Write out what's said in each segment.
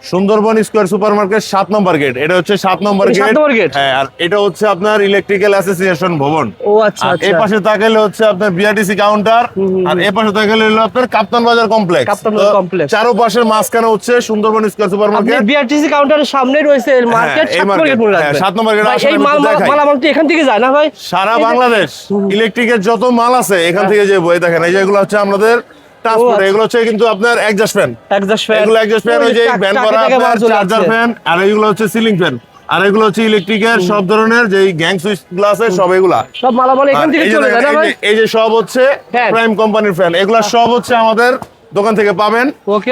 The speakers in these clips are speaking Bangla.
সুন্দরবন স্কয়ার সুপারমার্কেট 7 নম্বর গেট। এটা হচ্ছে 7 নম্বর গেট। হ্যাঁ, আর এটা হচ্ছে আপনার ইলেকট্রিক্যাল অ্যাসোসিয়েশন ভবন। ও আচ্ছা আচ্ছা। এই পাশে তাকালে হচ্ছে আপনার বিআরটিসি কাউন্টার, আর এই পাশে তাকালে হলো আপনার কাপ্তান বাজার কমপ্লেক্স। চারপাশের মাঝখানে হচ্ছে সুন্দরবন স্কয়ার সুপারমার্কেট। বিআরটিসি কাউন্টারের সামনে রয়েছে মার্কেট 7 নম্বর গেট মনে রাখবেন। 7 নম্বর গেট। এই মালামালটি এখান থেকে যায় না ভাই? সারা বাংলাদেশ ইলেকট্রিকের যত মাল আছে এখান থেকে যাবো। এই দেখেন, এই যেগুলো হচ্ছে আমাদের ট্রান্সপোর্ট, এগুলো হচ্ছে কিন্তু আপনার এক্সজস্ট ফ্যান। এগুলো এক্সজস্ট ফ্যান, ওই যে ফ্যান করা আপনার চার্জার ফ্যান, আর এগুলো হচ্ছে সিলিং ফ্যান, আর এগুলো হচ্ছে ইলেকট্রিকের সব ধরনের যে গ্যাং সুইচ গ্লাসের সব এগুলা সব মালামাল এখান থেকে চলে যায় না ভাই? এই যে সব হচ্ছে প্রাইম কোম্পানির ফ্যান, এগুলা সব হচ্ছে আমাদের দোকান থেকে পাবেন।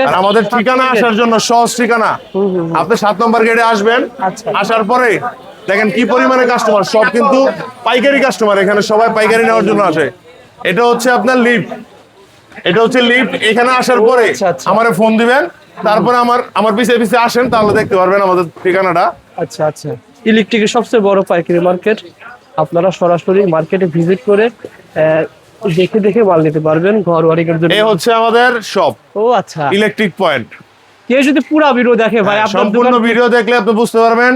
আর আমাদের ঠিকানা আসার জন্য সহজ ঠিকানা, আপনি 7 নম্বর গেটে আসবেন। আসার পরে দেখেন কি পরিমাণে কাস্টমার, সব কিন্তু পাইকারি কাস্টমার, এখানে সবাই পাইকারি নেওয়ার জন্য আসে। এটা হচ্ছে আপনার লিফট, এটা হচ্ছে লিফট। এখানে আসার পরে আমারে ফোন দিবেন, তারপরে আমার পিছে পিছে আসেন, তাহলে দেখতে পারবেন আমাদের ঠিকানাটা। আচ্ছা আচ্ছা। ইলেকট্রিকের সবচেয়ে বড় পাইকারি মার্কেট, আপনারা সরাসরি মার্কেটে ভিজিট করে দেখে দেখে মাল নিতে পারবেন ঘর ওয়ারিং এর জন্য। এই হচ্ছে আমাদের শপ। ও আচ্ছা, ইলেকট্রিক পয়েন্ট। কেউ যদি পুরো ভিডিও দেখে ভাই, সম্পূর্ণ ভিডিও দেখলে আপনি বুঝতে পারবেন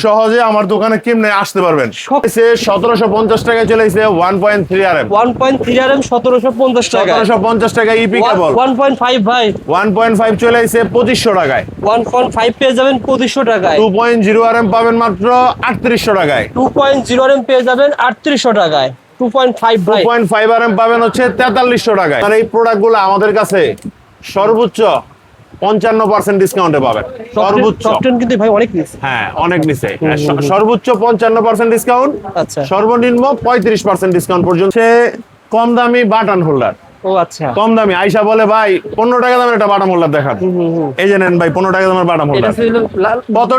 সহজে আমার দোকানে কেমনে আসতে পারবেন। 1750 টাকায় চলে এসেছে 1.3 RM। 1.3 RM 1750 টাকা। 1750 টাকা ইপি কেবল। 1.5 ভাই 1.5 চলে এসেছে 2500 টাকায়। 1.5 পেয়ে যাবেন 2500 টাকায়। 2.0 RM পাবেন মাত্র 3800 টাকায়। 2.0 RM পেয়ে যাবেন 3800 টাকায়। 2.5 RM পাবেন হচ্ছে 4300 টাকায়। আর এই প্রোডাক্টগুলো আমাদের কাছে সর্বোচ্চ 55% ডিসকাউন্টে পাবেন। সর্বোচ্চ কিন্তু ভাই অনেক নিচে। হ্যাঁ, অনেক নিচে। সর্বোচ্চ 55% ডিসকাউন্ট, আচ্ছা, সর্বনিম্ন 35% ডিসকাউন্ট পর্যন্ত। কম দামি বাটন হোল্ডার। ও আচ্ছা, কম দামি। আয়শা বলে ভাই 15 টাকা দামের একটা বাটন হোল্ডার দেখান। এই যে নেন ভাই 15 টাকা দামের বাটন হোল্ডার। কত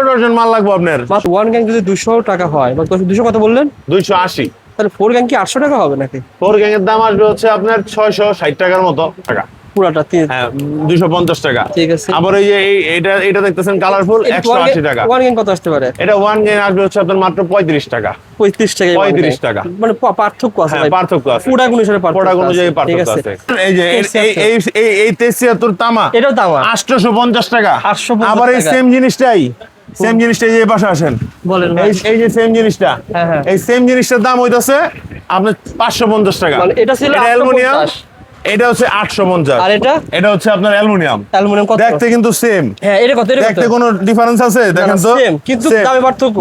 ডজন মাল লাগবে আপনার? ওয়ান গ্যাং যদি 200 টাকা হয়, 200 কত বললেন? 280। তাহলে 4 গ্যাং কি 800 টাকা হবে নাকি? 4 গ্যাং এর দাম আসবে হচ্ছে আপনার 660 টাকার মতো টাকা পুরাটা। হ্যাঁ, 250 টাকা। ঠিক আছে। আবার এই যে এটা দেখতেছেন কালারফুল, 180 টাকা। ওয়ান গ্যাং কত আসতে পারে? এটা ওয়ান গ্যাং আসবে হচ্ছে আপনার মাত্র 35 টাকা। 35 টাকা। মানে পার্থক্য আছে ভাই। পার্থক্য আছে। প্রোডাক্ট অনুসারে পার্থক্য আছে। এই যে এই 73 তামা, এটাও তামা 850 টাকা। আবার এই সেম জিনিসটাই এই পাশে আসেন, বলেন এই যে সেম জিনিসটা, এই সেম জিনিসটার দাম হইতাছে আপনার 550 টাকা। মানে এটা ছিল অ্যালুমিনিয়াম, এটা হচ্ছে 850। আর এটা হচ্ছে আপনার অ্যালুমিনিয়াম। কত? দেখতে কিন্তু সেম। হ্যাঁ, এটা কত? দেখতে কোনো ডিফারেন্স আছে? দেখেন তো, সেম কিন্তু দামে পার্থক্য।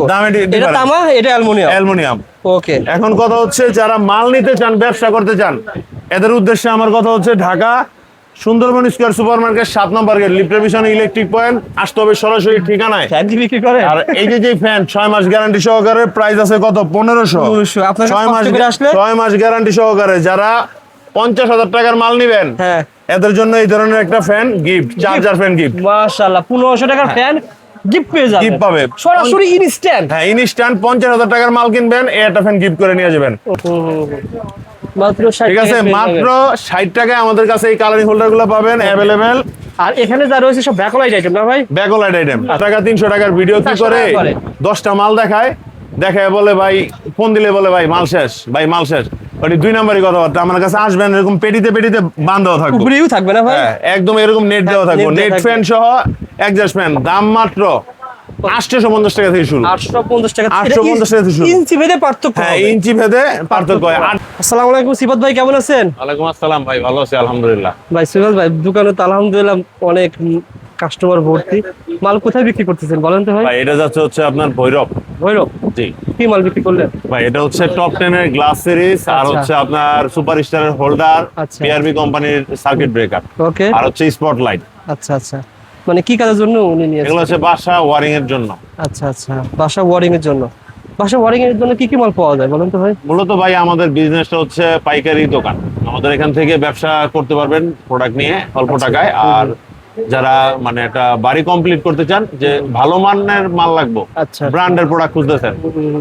এটা তামা, এটা অ্যালুমিনিয়াম। ওকে। এখন কথা হচ্ছে যারা মাল নিতে চান, ব্যবসা করতে চান, এদের উদ্দেশ্যে আমার কথা হচ্ছে ঢাকা সুন্দরবন স্কয়ার সুপারমার্কেট 7 নম্বর গেট, লিফটের পিছনে ইলেকট্রিক পয়েন্ট। আসতে হবে সরাসরি ঠিকানায়। বিক্রি করে। আর এই যে ফ্যান 6 মাস গ্যারান্টি সহকারে, প্রাইস আছে কত? 1500। 6 মাস গ্যারান্টি সহকারে। যারা 50,000 টাকার মাল নিবেন, হ্যাঁ, এদের জন্য এই ধরনের একটা fan gift, charger fan gift. মাশাআল্লাহ, 1500 টাকার ফ্যান গিফট পেয়ে যাবেন। গিফট পাবে সরাসরি ইনস্ট্যান্ট। হ্যাঁ, ইনস্ট্যান্ট 50,000 টাকার মাল কিনবেন, এই একটা ফ্যান গিফট করে নিয়ে যাবেন। মাত্র 60 ঠিক আছে, মাত্র 60 টাকায় আমাদের কাছে এই কালারিং হোল্ডারগুলো পাবেন अवेलेबल। আর এখানে যা রয়েছে সব ব্যাকলাইট আইটেম না ভাই? Backlight item. টাকা 300 টাকার ভিডিও কি করে 10টা মাল দেখায় বলে ভাই, ফোন দিলে বলে ভাই মাল শেষ, ভাই মাল শেষ। ওই 2 নম্বরই কথাবার্তা। আমার কাছে আসবেন, এরকম পেটিতে বাঁধাও থাকবে, উপরেও থাকবে না ভাই? হ্যাঁ, একদম এরকম নেট দেওয়া থাকবে, নেট ফ্যান সহ এক্সজস্ট ফ্যান। দাম মাত্র 850 টাকা থেকে শুরু। 850 টাকা। 850 টাকা থেকে শুরু। ইঞ্চি ভেদে পার্থক্য। হ্যাঁ, ইঞ্চি ভেদে পার্থক্য হয়। আসসালামু আলাইকুম সিফাত ভাই, কেমন আছেন? ওয়ালাইকুম আসসালাম ভাই, ভালো আছি আলহামদুলিল্লাহ। ভাই সিফাত ভাই, দোকানে তো আলহামদুলিল্লাহ অনেক কাস্টমার ভর্তি। মাল কোথায় বিক্রি করতেছেন বলেন তো ভাই? ভাই এটা যাচ্ছে হচ্ছে আপনার ভৈরব। জি। কি মাল বিক্রি করলেন ভাই? এটা হচ্ছে টপ 10 এর গ্লাস সিরিজ, আর হচ্ছে আপনার সুপার স্টারের হোল্ডার, পিআরবি কোম্পানির সার্কিট ব্রেকার, ওকে, আর হচ্ছে স্পটলাইট। আচ্ছা আচ্ছা। মানে কি কাজের জন্য উনি নিয়েছেন? এগুলো হচ্ছে বাসা ওয়ারিং এর জন্য। আচ্ছা আচ্ছা, বাসা ওয়ারিং এর জন্য। বাসা ওয়ারিং এর জন্য কি কি মাল পাওয়া যায় বলেন তো ভাই? মূলত ভাই আমাদের বিজনেসটা হচ্ছে পাইকারি দোকান। আমাদের এখান থেকে ব্যবসা করতে পারবেন প্রোডাক্ট নিয়ে অল্প টাকায়। আর যারা মানে একটা বাড়ি কমপ্লিট করতে চান, যে ভালো মানের মাল লাগবে, ব্র্যান্ডের প্রোডাক্ট খুঁজতেছেন,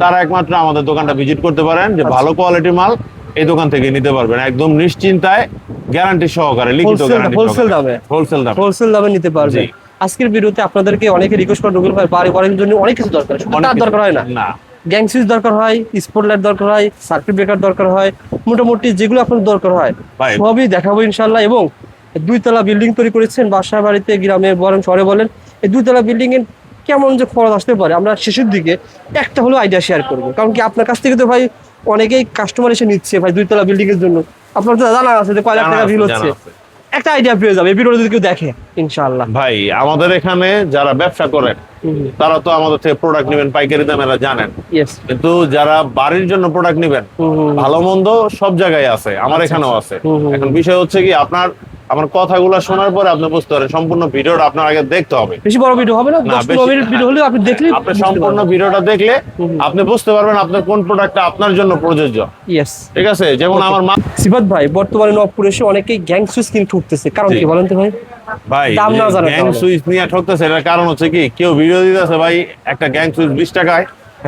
তারা একমাত্র আমাদের দোকানটা ভিজিট করতে পারেন। যে ভালো কোয়ালিটির মাল এই দোকান থেকে নিতে পারবেন একদম নিশ্চিন্তায়, গ্যারান্টি সহকারে, লিখিত গ্যারান্টি, হোলসেল দামে নিতে পারবেন। আজকের ভিডিওতে আপনাদেরকে অনেকে রিকোয়েস্ট করে, রুবেল ভাই বাড়ি ওয়ারিং জন্য অনেক কিছু দরকার, শুধু তার দরকার হয় না, গ্যাং সুইচ দরকার হয়, স্পটলাইট দরকার হয়, সার্কিট ব্রেকার দরকার হয়, মোটামুটি যেগুলো আপনার দরকার হয় সবই দেখাবো ইনশাআল্লাহ। এবং দুইতলা বিল্ডিং তৈরি করেছেন, বাসা বাড়িতে, গ্রামে বলেন, শহরে বলেন, এই দুইতলা বিল্ডিং এর কেমন যে খরচ আসতে পারে আমরা শেষের দিকে একটা হলো আইডিয়া শেয়ার করবো। কারণ কি আপনার কাছ থেকে তো ভাই অনেকেই কাস্টমার এসে নিচ্ছে ভাই দুইতলা বিল্ডিং এর জন্য, আপনার তো জানা আছে যে কয় লাখ টাকা বিল হচ্ছে, একটা আইডিয়া পেয়ে যাবে এই ভিডিওটা যদি কেউ দেখে ইনশাআল্লাহ। ভাই আমাদের এখানে যারা ব্যবসা করেন তারা তো আমাদের থেকে প্রোডাক্ট নেবেন পাইকারি দামে, এরা জানেন। কিন্তু যারা বাড়ির জন্য প্রোডাক্ট নেবেন, ভালো মন্দ সব জায়গায় আছে, আমার এখানেও আছে। এখন বিষয় হচ্ছে কি আমার কথাগুলো শোনার পরে আপনি বুঝতে পারেন, সম্পূর্ণ ভিডিওটা আপনার আগে দেখতে হবে। বেশি বড় ভিডিও হবে না, 10-15 মিনিট ভিডিও হলে আপনি দেখলে, আপনি সম্পূর্ণ ভিডিওটা দেখলে আপনি বুঝতে পারবেন আপনার কোন প্রোডাক্টটা আপনার জন্য প্রযোজ্য। ঠিক আছে, যেমন আমার সিফাত ভাই বর্তমানে নবপুরে এসে অনেকেই গ্যাং সুইচ কিনে ঠকতেছে, কারণ কি বলেন তো ভাই? ভাই গ্যাং সুইচ নিয়ে ঠকতেছে, এর কারণ হচ্ছে কি কেউ ভিডিও দিতেছে ভাই একটা গ্যাং সুইচ 20 টাকায়,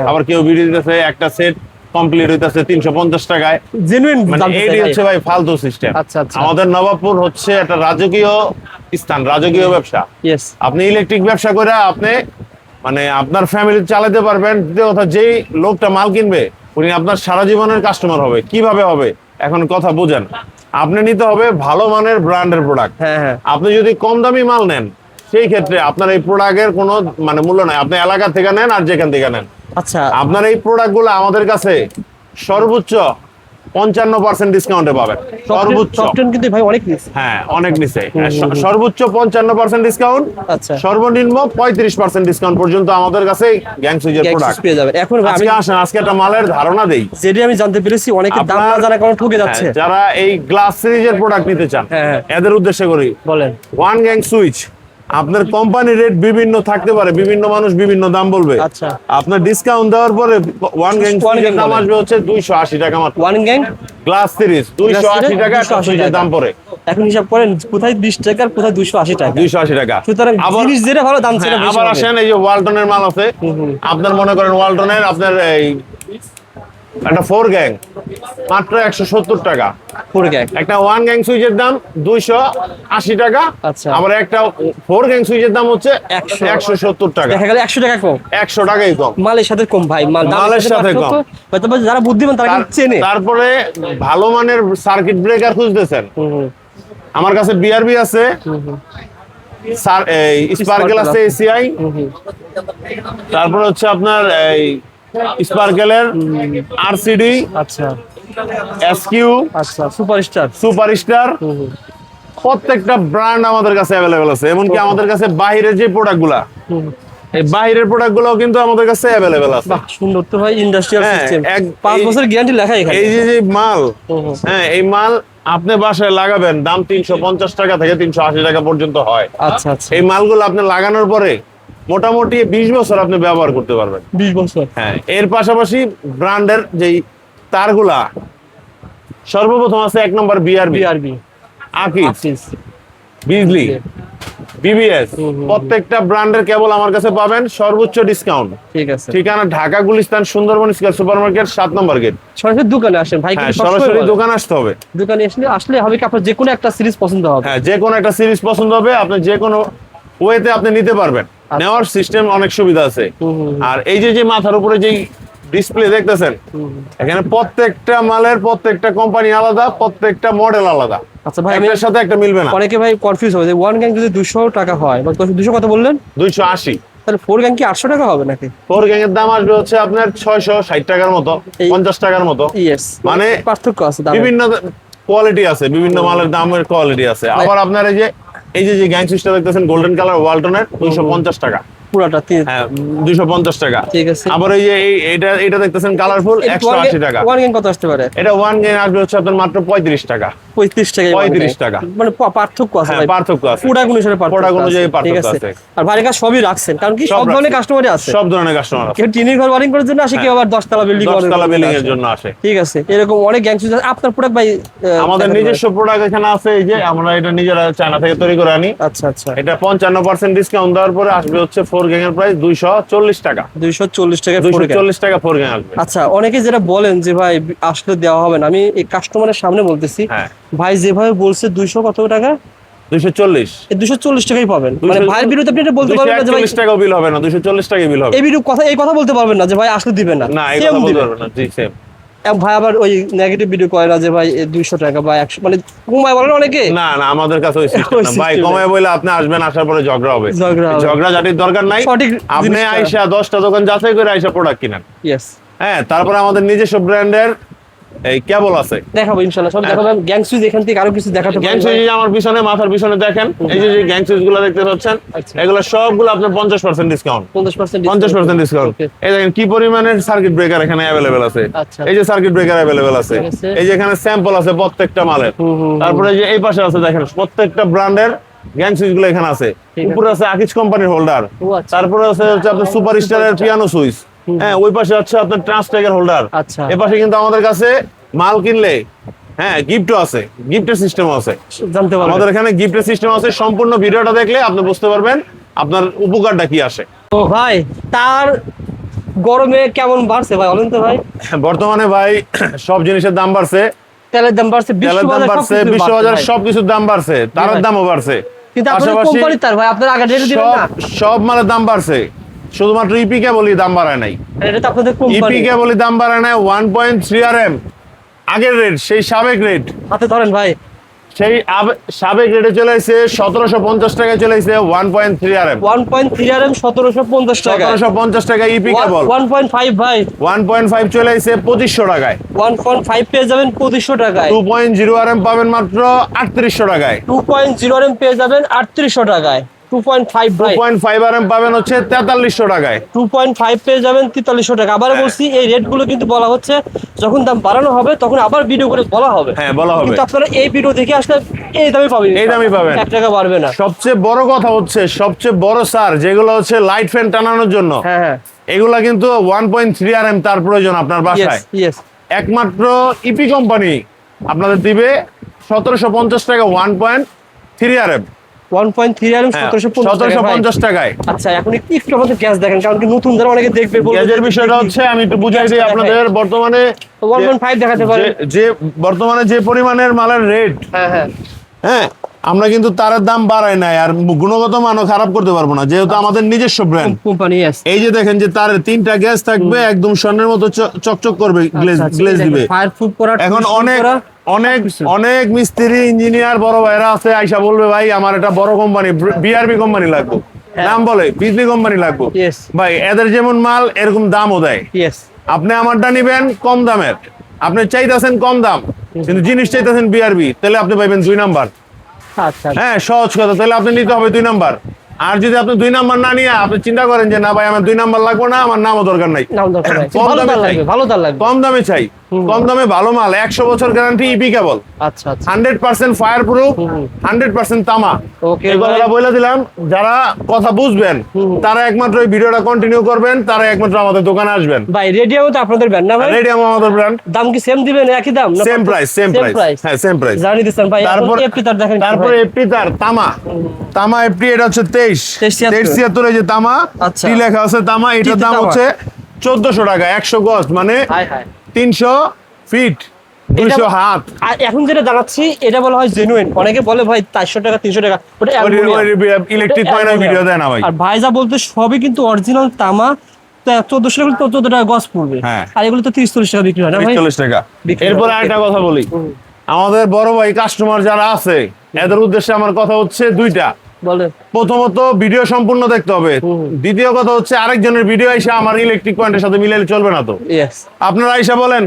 আবার কেউ ভিডিও দিতেছে একটা সেট কমপ্লিট হইতাছে 350 টাকায়। জেনুইন মানে এই হচ্ছে ভাই ফালতু সিস্টেম। আমাদের নবাবপুর হচ্ছে একটা রাজকীয় স্থান, রাজকীয় ব্যবসা। আপনি ইলেকট্রিক ব্যবসা করে আপনি মানে আপনার ফ্যামিলি চালাতে পারবেন। দ্বিতীয় কথা, যেই লোকটা মাল কিনবে উনি আপনার সারা জীবনের কাস্টমার হবে। কিভাবে হবে এখন কথা বুঝেন। আপনি নিতে হবে ভালো মানের ব্র্যান্ডের প্রোডাক্ট। আপনি যদি কম দামি মাল নেন সেই ক্ষেত্রে আপনার এই প্রোডাক্টের কোনো মানে মূল্য নাই, আপনি এলাকা থেকে নেন আর যেখান থেকে নেন। আচ্ছা, আপনার এই প্রোডাক্ট গুলো আমাদের কাছে সর্বোচ্চ 55% ডিসকাউন্টে পাবেন। সর্বোচ্চ কিন্তু ভাই অনেক নিচে। হ্যাঁ, অনেক নিচে। সর্বোচ্চ 55% ডিসকাউন্ট, আচ্ছা সর্বনিম্ন 35% ডিসকাউন্ট পর্যন্ত আমাদের কাছে গ্যাং সুইচের প্রোডাক্ট পেয়ে যাবেন। এখন আজকে আসেন, আজকে একটা মালের ধারণা দেই, যেটা আমি জানতে পেরেছি অনেকে দাম না জানা কারণে ঠকে যাচ্ছে। যারা এই গ্লাস সিরিজের প্রোডাক্ট নিতে চান এদের উদ্দেশ্যে করি, বলেন ওয়ান গ্যাং সুইচ আপনার কোম্পানি রেট বিভিন্ন থাকতে পারে, বিভিন্ন মানুষ বিভিন্ন দাম বলবে। আচ্ছা, আপনার ডিসকাউন্ট দেওয়ার পরে ওয়ান গ্যাং সুইচের দাম আসবে হচ্ছে 280 টাকা মাত্র। ওয়ান গ্যাং গ্লাস সিরিজ 280 টাকা একটা সুইচের দাম পড়ে। এখন হিসাব করেন কোথায় 20 টাকা আর কোথায় 280 টাকা। 280 টাকা। সুতরাং জিনিস যেটা ভালো দাম সেটা বেশি। আবার আসেন এই যে ওয়ালটনের মাল আছে, আপনার মনে করেন ওয়ালটনের আপনার এই একটা 4 গ্যাং মাত্র 170 টাকা। 4 গ্যাং একটা 1 গ্যাং সুইচের দাম 280 টাকা। আচ্ছা, আবার একটা 4 গ্যাং সুইচের দাম হচ্ছে 170 টাকা। দেখা গেল 100 টাকা কম, 100 টাকাই কম। মালের সাথে কম ভাই, মালের সাথে কম। হয়তো যারা বুদ্ধিমান তারা কিন্তু চেনে। তারপরে ভালো মানের সার্কিট ব্রেকার খুঁজতেছেন, আমার কাছে বিআরবি আছে, স্পার্কেল আছে, এসিআই, তারপরে হচ্ছে আপনার এই স্পার্কেলের আরসিডি, আচ্ছা এসকিউ, আচ্ছা সুপারস্টার, প্রত্যেকটা ব্র্যান্ড আমাদের কাছে অ্যাভেলেবেল আছে। এমনকি আমাদের কাছে বাইরের যে প্রোডাক্টগুলা, এই বাইরের প্রোডাক্টগুলো কিন্তু আমাদের কাছে অ্যাভেলেবেল আছে। বাহ, সুন্দর তো ভাই, ইন্ডাস্ট্রিয়াল সিস্টেম। 5 বছর গ্যারান্টি লেখা এখানে। এই যে মাল, হ্যাঁ এই মাল আপনি বাসায় লাগাবেন, দাম 350 টাকা থেকে 380 টাকা পর্যন্ত হয়। আচ্ছা আচ্ছা, এই মালগুলো আপনি লাগানোর পরে মোটামুটি 20 বছর আপনি ব্যবহার করতে পারবেন। 20 বছর। হ্যাঁ, এর পাশাপাশি ব্র্যান্ডের যেই তারগুলা সর্বপ্রথম আছে 1 নম্বর বিআরবি, আকিস, বিজলি, বিবিএস, প্রত্যেকটা ব্র্যান্ডের কেবল আমার কাছে পাবেন সর্বোচ্চ ডিসকাউন্ট। ঠিক আছে, ঠিকানা ঢাকা গুলিস্তান সুন্দরবন স্কয়ার সুপারমার্কেট 7 নম্বর গেট। সরাসরি দোকানে আসেন ভাই, সরাসরি দোকানে আসতে হবে। দোকানে আসলে হবে কি আপনার যে কোনো একটা সিরিজ পছন্দ হবে। হ্যাঁ, যে কোনো একটা সিরিজ পছন্দ হবে, আপনি যে কোনো ওয়েতে আপনি নিতে পারবেন। নেওয়ার সিস্টেম অনেক সুবিধা আছে। আর এই যে মাথার উপরে যেই ডিসপ্লে দেখতেছেন, এখানে প্রত্যেকটা মালের প্রত্যেকটা কোম্পানি আলাদা, প্রত্যেকটা মডেল আলাদা। আচ্ছা ভাই, একটার সাথে একটা মিলবে না। অনেকে ভাই কনফিউজ হয় যে 1 গ্যাং যদি 200 টাকা হয়, বা 200 কত বললেন? 280। তাহলে 4 গ্যাং কি 800 টাকা হবে নাকি? 4 গ্যাং এর দাম আসবে হচ্ছে আপনার 660 টাকার মতো, 50 টাকার মতো। ইয়েস, মানে পার্থক্য আছে, বিভিন্ন কোয়ালিটি আছে, বিভিন্ন মালের দামের কোয়ালিটি আছে। আবার আপনার এই যে গ্যাং সুইচটা দেখতেছেন গোল্ডেন কালার ওয়ালটনের 250 টাকা পুরাটা। হ্যাঁ, 250 টাকা। ঠিক আছে। আবার এই যে এটা দেখতেছেন কালারফুল 180 টাকা। 1 গ্যাং কত আসতে পারে? এটা 1 গ্যাং আসবে হচ্ছে আপনার মাত্র 35 টাকা। 35 টাকা। মানে পার্থক্য আছে ভাই, পার্থক্য আছে। প্রোডাক্ট অনুসারে পার্থক্য আছে। আর ভাইয়ের কাছে সবই রাখছেন, কারণ কি সব ধরনের কাস্টমারই আছে, সব ধরনের কাস্টমার আছে। কেউ টিনের ঘর ওয়ারিং করার জন্য আসে, কেউ আবার 10 তলা বিল্ডিং এর জন্য আসে। ঠিক আছে, এরকম অনেক গ্যাং সুইচ আছে। আপনার প্রোডাক্ট ভাই আমাদের নিজস্ব প্রোডাক্ট এখানে আছে, এই যে আমরা এটা নিজেরা চায়না থেকে তৈরি করে আনি। আচ্ছা আচ্ছা, এটা 55% ডিসকাউন্ট দেওয়ার পরে আসবে হচ্ছে 4 গ্যাং এর প্রাইস 240 টাকা। 240 টাকা 240 টাকা 4 গ্যাং আসবে। আচ্ছা, অনেকে যেটা বলেন যে ভাই আসলে দেওয়া হবে না, আমি এই কাস্টমারের সামনে বলতেছি, ভাই যেভাবে বলছে 200 কত টাকা, 240, এই 240 টাকাই পাবেন। মানে ভাইয়ের বিরুদ্ধে আপনি এটা বলতে পারবেন না যে ভাই 240 টাকা বিল হবে না, 240 টাকা বিল হবে। এই কথা বলতে পারবেন না যে ভাই আসলে দিবেন না। না, এই কথা বলতে পারবেন না। জি সেম। ভাই আবার ওই নেগেটিভ ভিডিও করে না যে ভাই 200 টাকা বা 100 মানে কমায় বলেন অনেকে। না না, আমাদের কাছে ওই সিস্টেম না ভাই। কমায় বলে আপনি আসবেন, আসার পরে ঝগড়া হবে। ঝগড়া ঝাটির দরকার নাই। আপনি আইসা 10টা দোকান যাচাই করে আইসা প্রোডাক্ট কিনেন। ইয়েস। হ্যাঁ, তারপরে আমাদের নিজস্ব ব্র্যান্ডের এই কেবল আছে, দেখাবো ইনশাআল্লাহ সব দেখাবেন। গ্যাং সুইচ এখান থেকে আরো কিছু দেখাতে পারবেন। গ্যাং সুইচ আমার পিছনে, মাথার পিছনে দেখেন, এই যে গ্যাং সুইচ গুলো দেখতে পাচ্ছেন, এগুলো সবগুলো আপনার 50% ডিসকাউন্ট। 50% ডিসকাউন্ট। এই দেখেন কি পরিমাণের সার্কিট ব্রেকার এখানে अवेलेबल আছে। এই যে সার্কিট ব্রেকার अवेलेबल আছে, এই যে এখানে স্যাম্পল আছে প্রত্যেকটা মালের। তারপরে যে এই পাশে আছে দেখেন প্রত্যেকটা ব্র্যান্ডের গ্যাং সুইচ গুলো এখানে আছে। উপরে আছে আকিজ কোম্পানির হোল্ডার, তারপরে আছে আপনার সুপার স্টারের পিয়ানো সুইচ। হ্যাঁ, ওই পাশে আছে আপনার ট্রান্সট্যাগের হোল্ডার। এই পাশে কিন্তু আমাদের কাছে মাল কিনলে হ্যাঁ গিফটও আছে, গিফটের সিস্টেমও আছে। জানতে পারবেন আমাদের এখানে গিফটের সিস্টেম আছে। সম্পূর্ণ ভিডিওটা দেখলে আপনি বুঝতে পারবেন আপনার উপকারটা কি আসে। তো ভাই তার গরমে কেমন বাড়ছে ভাই বলেন তো ভাই? বর্তমানে ভাই সব জিনিসের দাম বাড়ছে। তেলের দাম বাড়ছে, বিশ্ববাজার সবকিছুর দাম বাড়ছে, তারের দামও বাড়ছে। কিন্তু আপনার কোম্পানি তার ভাই আপনার আগে রেট দিলেন না। সব মালের দাম বাড়ছে, শুধুমাত্র ইপি কেবলই দাম বাড়ায় নাই। এটা তো আপনাদের কোম্পানি। ইপি কেবলই দাম বাড়ায় নাই। 1.3 RM আগের রেট, সেই সাবেক রেট হাতে ধরেন ভাই, সেই সাবেক রেটে চলে আসছে 1750 টাকায় চলে আসছে 1.3 RM। 1.3 RM 1750 টাকা। 1750 টাকা ইপি কেবল। 1.5 ভাই 1.5 চলে আসছে 2500 টাকায়। 1.5 পেয়ে যাবেন 2500 টাকায়। 2.0 RM পাবেন মাত্র 3800 টাকায়। 2.0 RM পেয়ে যাবেন 3800 টাকায়। 2.5 ভাই 2.5 RM পাবেন হচ্ছে 4300 টাকায়। 2.5 পেয়ে যাবেন 4300 টাকা। আবার বলছি এই রেটগুলো কিন্তু বলা হচ্ছে যখন দাম বাড়ানো হবে তখন আবার ভিডিও করে বলা হবে। হ্যাঁ, বলা হবে। কিন্তু আপনারা এই ভিডিও দেখে আসলে এই দামে পাবেন, এই দামে পাবেন, 1 টাকা বাড়বে না। সবচেয়ে বড় কথা হচ্ছে, সবচেয়ে বড় সার যেগুলো হচ্ছে লাইট ফ্যান টানানোর জন্য, হ্যাঁ হ্যাঁ, এগুলা কিন্তু 1.3 RM তার প্রয়োজন আপনার বাসায়। একমাত্র ইপি কোম্পানি আপনাদের দিবে 1750 টাকা 1.3 RM। 1.3 RM 1750 টাকায়। আচ্ছা, এখন একটু আমাদের গ্যাস দেখেন, কারণ কি নতুন যারা অনেকে দেখবে বলবে। গ্যাসের বিষয়টা হচ্ছে আমি একটু বুঝাই দিই আপনাদের। বর্তমানে 1.5 দেখাতে পারে, যে বর্তমানে যে পরিমাণের মালের রেট, হ্যাঁ হ্যাঁ হ্যাঁ, আমরা কিন্তু তারের দাম বাড়াই নাই আর গুণগত মানও খারাপ করতে পারবো না, যেহেতু আমাদের নিজস্ব ব্র্যান্ড কোম্পানি। এই যে দেখেন যে তারের 3টা গ্যাস থাকবে, একদম স্বর্ণের মতো চকচক করবে, গ্লেজ দিবে। এখন অনেক মিস্ত্রি ইঞ্জিনিয়ার বড় ভাইরা আছে, আইসা বলবে ভাই আমার এটা বড় কোম্পানি বিআরবি কোম্পানি লাগবে, নাম বলে বিজলি কোম্পানি লাগবে। ভাই এদের যেমন মাল এরকম দামও দেয়। আপনি আমারটা নিবেন কম দামের, আপনি চাইতেছেন কম দাম কিন্তু জিনিস চাইতেছেন বিআরবি, তাহলে আপনি পাইবেন 2 নাম্বার। হ্যাঁ, সহজ কথা, তাহলে আপনি নিতে হবে 2 নাম্বার। আর যদি আপনি 2 নাম্বার না নিয়ে আপনি চিন্তা করেন যে না ভাই আমার 2 নাম্বার লাগবে না, আমার নামও দরকার নাই, কম দামে চাই, কম দামে ভালো মাল, 100 বছর গ্যারান্টি ইপি কেবল। আচ্ছা, 100% ফায়ার প্রুফ, 100% তামা। এই কথাটা বলে দিলাম, যারা কথা বুঝবেন তারা একমাত্র এই ভিডিওটা কন্টিনিউ করবেন, তারা একমাত্র আমাদের দোকানে আসবেন। ভাই রেডিয়ামও তো আপনাদের ব্র্যান্ড না ভাই? রেডিয়াম আমাদের ব্র্যান্ড। দাম কি সেম দিবেন, একই দাম না? Same price. হ্যাঁ, সেম প্রাইস জানি দিছেন ভাই। তারপর এফটি তার দেখেন, তারপরে এফটি তার তামা এফটি, এটা হচ্ছে 2376 এই যে তামা টি লেখা আছে তামা, এটার দাম হচ্ছে 1400 টাকা 100 গজ, মানে 300 ফিট 200 হাত। আর এখন যেটা জানাচ্ছি এটা বলা হয় জেনুইন। অনেকে বলে ভাই 400 টাকা 300 টাকা, ওটা ইলেকট্রিক কয়েনের ভিডিও দেয় না ভাই। আর ভাই যা বলতে সবই কিন্তু অরিজিনাল তামা। 1400 টাকা 14 টাকা গজ পড়বে, আর এগুলো তো 30-40 টাকা বিক্রি হয় না ভাই? 40 টাকা। এরপর আরেকটা কথা বলি, আমাদের বড় ভাই কাস্টমার যারা আছে এদের উদ্দেশ্যে আমার কথা হচ্ছে দুইটা। প্রথমত ভিডিও সম্পূর্ণ দেখতে হবে, দ্বিতীয় কথা হচ্ছে আরেকজনের ভিডিও এসে আমার ইলেকট্রিক পয়েন্টের সাথে মিলাইলে চলবে না। তো আপনারা আইসা বলেন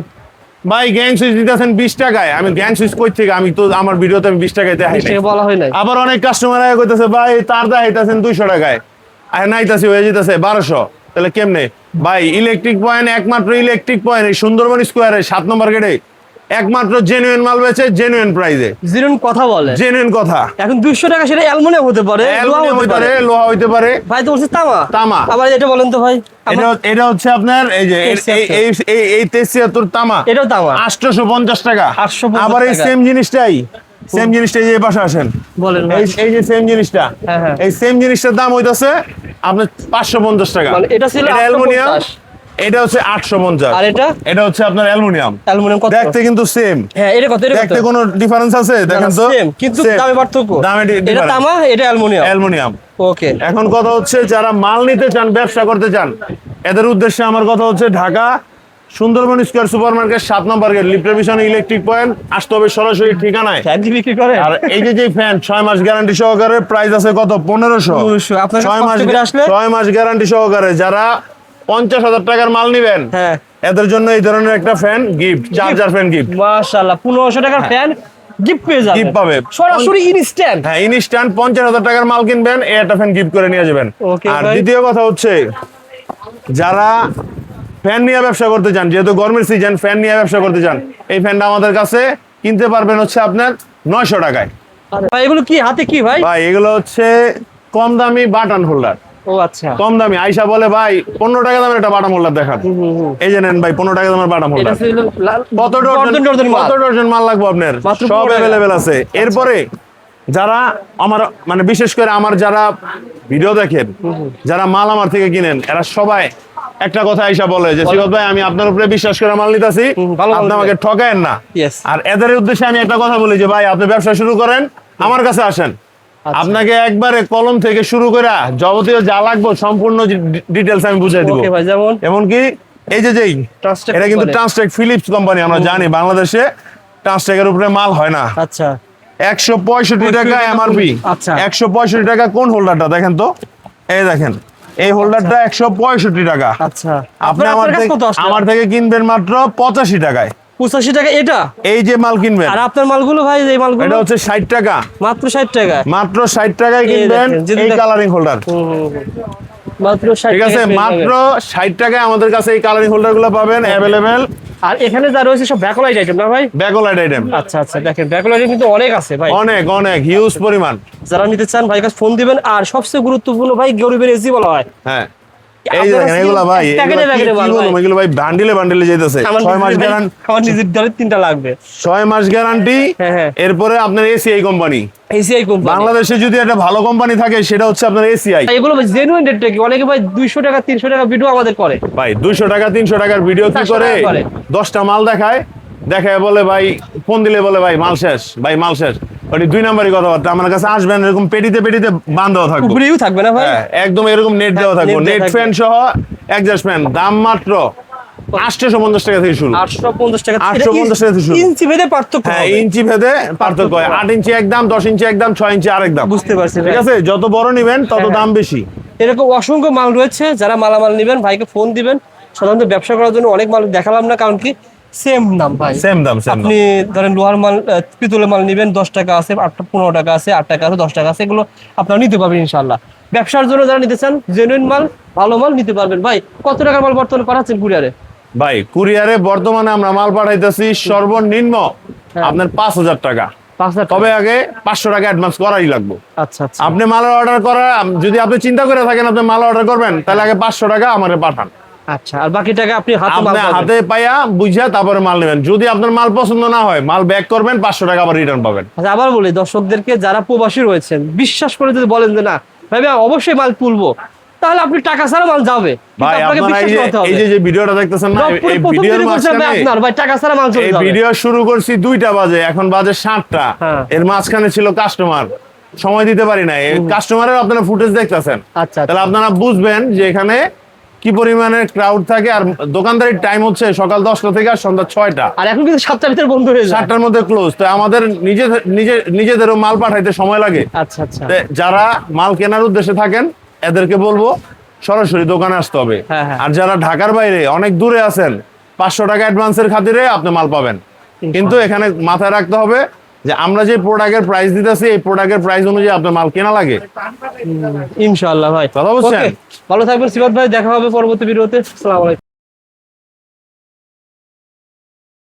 ভাই গ্যাং সুইচ দিতেছেন 20 টাকায়, আমি গ্যাং সুইচ কই থেকে, আমি তো আমার ভিডিওতে আমি 20 টাকায় দেখাই নাই। আবার অনেক কাস্টমার আগে কইতেছে ভাই তার দেখাইতেছেন 200 টাকায়, আর নাইতাছি হয়ে যেতেছে 1200, তাহলে কেমনে ভাই? ইলেকট্রিক পয়েন্ট, একমাত্র ইলেকট্রিক পয়েন্ট এই সুন্দরবন স্কোয়ারে 7 নম্বর গেটে একমাত্র জেনুইন মাল বেচে জেনুইন প্রাইসে। জেনুইন কথা বলে, জেনুইন কথা। এখন 200 টাকা সেটা অ্যালুমিনিয়াম হতে পারে, লোহা হইতে পারে। ভাই তো বলছে তামা। আবার এটা বলেন তো ভাই, এটা হচ্ছে আপনার এই যে এই 73 তামা, এটাও তামা 850 টাকা। আবার এই সেম জিনিসটাই যে পাশে আসেন বলেন, এই যে সেম জিনিসটা, এই সেম জিনিসটার দাম হইতাছে আপনার 550 টাকা। মানে এটা ছিল অ্যালুমিনিয়াম, এটা হচ্ছে 850, আর এটা হচ্ছে আপনার অ্যালুমিনিয়াম। দেখতে কিন্তু সেম। হ্যাঁ, এটা কত? দেখতে কোনো ডিফারেন্স আছে? দেখেন তো, কিন্তু দামে পার্থক্য। এটা তামা, এটা অ্যালুমিনিয়াম। ওকে, এখন কথা হচ্ছে যারা মাল নিতে চান, ব্যবসা করতে চান, এদের উদ্দেশ্যে আমার কথা হচ্ছে ঢাকা সুন্দরবন স্কয়ার সুপারমার্কেট 7 নম্বর গেট, লিফটের পিছনে ইলেকট্রিক পয়েন্ট। আসতে হবে সরাসরি ঠিকানায়। ফ্যান কি বিক্রি করে? আর এই যে ফ্যান 6 মাস গ্যারান্টি সহকারে, প্রাইস আছে কত? 1500। আপনার 6 মাস গ্যারান্টি সহকারে যারা 50,000 টাকার মাল নেবেন, হ্যাঁ, এদের জন্য এই ধরনের একটা fan gift, charger fan gift. মাশাআল্লাহ, 1500 টাকার ফ্যান গিফট পেয়ে যাবেন। গিফট পাবে সরাসরি ইনস্ট্যান্ট। হ্যাঁ, ইনস্ট্যান্ট 50,000 টাকার মাল কিনবেন, এই একটা ফ্যান গিফট করে নিয়ে যাবেন। আর দ্বিতীয় কথা হচ্ছে, যারা ফ্যান নিয়ে ব্যবসা করতে চান, যেহেতু গরমের সিজন, ফ্যান নিয়ে ব্যবসা করতে চান, এই ফ্যানটা আমাদের কাছে কিনতে পারবেন হচ্ছে আপনার 900 টাকায়। ভাই এগুলো কি হাতে কি ভাই? ভাই এগুলো হচ্ছে কম দামি বাটন হোল্ডার। ও আচ্ছা, কম দামি। আইসা বলে ভাই 15 টাকা দামের একটা বাটন হোল্ডার দেখান, এই যে নেন ভাই 15 টাকা দামের বাটন হোল্ডার। কত ডজন মাল লাগবে আপনার? সব অ্যাভেলেবেল আছে। এরপরে যারা আমার মানে বিশেষ করে আমার যারা ভিডিও দেখেন, যারা মাল আমার থেকে কিনেন, এরা সবাই একটা কথা আইসা বলে যে সিরাত ভাই আমি আপনার উপরে বিশ্বাস করে মাল নিতেছি, আপনি আমাকে ঠকায়েন না। আর এদের উদ্দেশ্যে আমি একটা কথা বলি যে ভাই আপনি ব্যবসা শুরু করেন, আমার কাছে আসেন, আপনাকে একবারে কলম থেকে শুরু করে যাবতীয় যা লাগবে সম্পূর্ণ ডিটেইলস আমি বুঝাই দিব। এমনকি এই যে এটা কিন্তু ট্রান্সটেক ফিলিপস কোম্পানি, আমরা জানি বাংলাদেশে ট্রান্সটেকের উপরে মাল হয় না। আচ্ছা, 165 টাকা এমআরপি। 165 টাকা। কোন হোল্ডারটা দেখেন তো, এই দেখেন এই হোল্ডারটা 165 টাকা। আচ্ছা, আপনি আমার থেকে কিনবেন মাত্র 85 টাকায়। 85 টাকা এটা? এই যে মাল কিনবেন। আর আপনার মালগুলো ভাই, এই মালগুলো এটা হচ্ছে 60 টাকা। মাত্র 60 টাকা? মাত্র 60 টাকায় কিনবেন এই কালারিং হোল্ডার। মাত্র 60 টাকা। ঠিক আছে, মাত্র 60 টাকায় আমাদের কাছে এই কালারিং হোল্ডারগুলো পাবেন अवेलेबल। আর এখানে যা রয়েছে সব ব্যাকলাইট আইটেম না ভাই? Backlight item. আচ্ছা আচ্ছা, দেখেন ব্যাকলাইট কিন্তু অনেক আছে ভাই, অনেক হিউজ পরিমাণ। যারা নিতে চান ভাই কাছে ফোন দিবেন। আর সবচেয়ে গুরুত্বপূর্ণ ভাই, গরিবের এসি বলা হয়। হ্যাঁ, এই দেখেন এগুলা ভাই, এগুলো ভাই বান্ডিলে যাইতেছে। 6 মাস গ্যারান্টি। আমার নিজের দরে 3টা লাগবে। 6 মাস গ্যারান্টি। এরপরে আপনার এসিআই কোম্পানি। বাংলাদেশে যদি একটা ভালো কোম্পানি থাকে সেটা হচ্ছে আপনার এসিআই। এগুলো ভাই জেনুইন রেটটা কি? অনেকে ভাই 200 টাকা 300 টাকা ভিডিও আমাদের করে। ভাই 200 টাকা 300 টাকার ভিডিও কি করে? 10টা মাল দেখায় বলে ভাই, ফোন দিলে বলে ভাই মাল শেষ, ভাই মাল শেষ। ওই 2 নম্বরই কথাবার্তা। আমার কাছে আসবেন এরকম পেটিতে বাঁধাও থাকবে, উপরেও থাকবে না ভাই? একদম এরকম নেট দেওয়া থাকবে, নেট ফ্যান সহ এক্সজস্ট ফ্যান। দাম মাত্র 850 টাকা থেকে শুরু। 850 টাকা। 850 টাকা থেকে শুরু। ইঞ্চি ভেদে পার্থক্য। হ্যাঁ, ইঞ্চি ভেদে পার্থক্য হয়। 8 ইঞ্চি একদম, 10 ইঞ্চি একদম, 6 ইঞ্চি আরেক দাম। বুঝতে পারছি। ঠিক আছে, যত বড় নেবেন তত দাম বেশি। এরকম অসংখ্য মাল রয়েছে। যারা মালামাল নেবেন ভাইকে ফোন দিবেন। সাধারণত ব্যবসা করার জন্য অনেক মাল দেখালাম না, কারণ কি সেম দাম ভাই, সেম দাম। আপনি ধরেন লোহার মাল, পিতলের মাল নেবেন 10 টাকা আছে, 15 টাকা আছে, 8 টাকা আছে, 10 টাকা আছে, এগুলো আপনারা নিতে পারবেন ইনশাআল্লাহ। ব্যবসার জন্য যারা নিতে চান, জেনুইন মাল, ভালো মাল নিতে পারবেন। ভাই কত টাকার মাল বর্তমানে পাঠাচ্ছেন কুরিয়ারে? ভাই কুরিয়ারে বর্তমানে আমরা মাল পাঠাইতেছি সর্বনিম্ন আপনার 5000 টাকা। তবে আগে 500 টাকা অ্যাডভান্স করাই লাগবে। আচ্ছা আচ্ছা। আপনি মাল অর্ডার করা, যদি আপনি চিন্তা করে থাকেন আপনি মাল অর্ডার করবেন, তাহলে আগে 500 টাকা আমারে পাঠান। আচ্ছা, আর বাকি টাকা আপনি হাতে পাইয়া বুঝিয়া তারপরে মাল নেবেন। যদি আপনার মাল পছন্দ না হয়, মাল ব্যাক করবেন, 500 টাকা আবার রিটার্ন পাবেন। আচ্ছা, আবার বলি দর্শকদেরকে, যারা প্রবাসী রয়েছেন, বিশ্বাস করে যদি বলেন যে না ভাই অবশ্যই মাল তুলবো, তাহলে আপনি টাকা ছাড়া মাল যাবে। ভাই আপনারা এই যে ভিডিওটা দেখতেছেন না, এই ভিডিওর মাঝখানে আপনার ভাই টাকা ছাড়া মাল চলে যাবে। এই ভিডিও শুরু করছি 2টা বাজে, এখন বাজে 7টা। এর মাঝখানে ছিল কাস্টমার, সময় দিতে পারি না। এই কাস্টমারের আপনারা ফুটেজ দেখতেছেন। আচ্ছা, তাহলে আপনারা বুঝবেন যে এখানে কি পরিমাণে ক্রাউড থাকে। আর দোকানদারির টাইম হচ্ছে সকাল 10টা থেকে আর সন্ধ্যা 6টা। আর এখন কিন্তু 7টার ভিতরে বন্ধ হয়ে যায়, 7টার মধ্যে ক্লোজ। তো আমাদের নিজেদেরও মাল পাঠাইতে সময় লাগে। আচ্ছা আচ্ছা। যারা মাল কেনার উদ্দেশ্যে থাকেন এদেরকে বলবো সরাসরি দোকানে আসতে হবে। আর যারা ঢাকার বাইরে অনেক দূরে আছেন, 500 টাকা অ্যাডভান্সের খাতিরে আপনি মাল পাবেন। কিন্তু এখানে মাথায় রাখতে হবে যে আমরা যে প্রোডাক্টের প্রাইস দিতেছি, এই প্রোডাক্টের প্রাইস অনুযায়ী আপনার মাল কেনা লাগে। ইনশাআল্লাহ ভাই, কথা বলছেন। ভালো থাকবেন সিরাত ভাই, দেখা হবে পরবর্তী ভিডিওতে। আসসালামু আলাইকুম।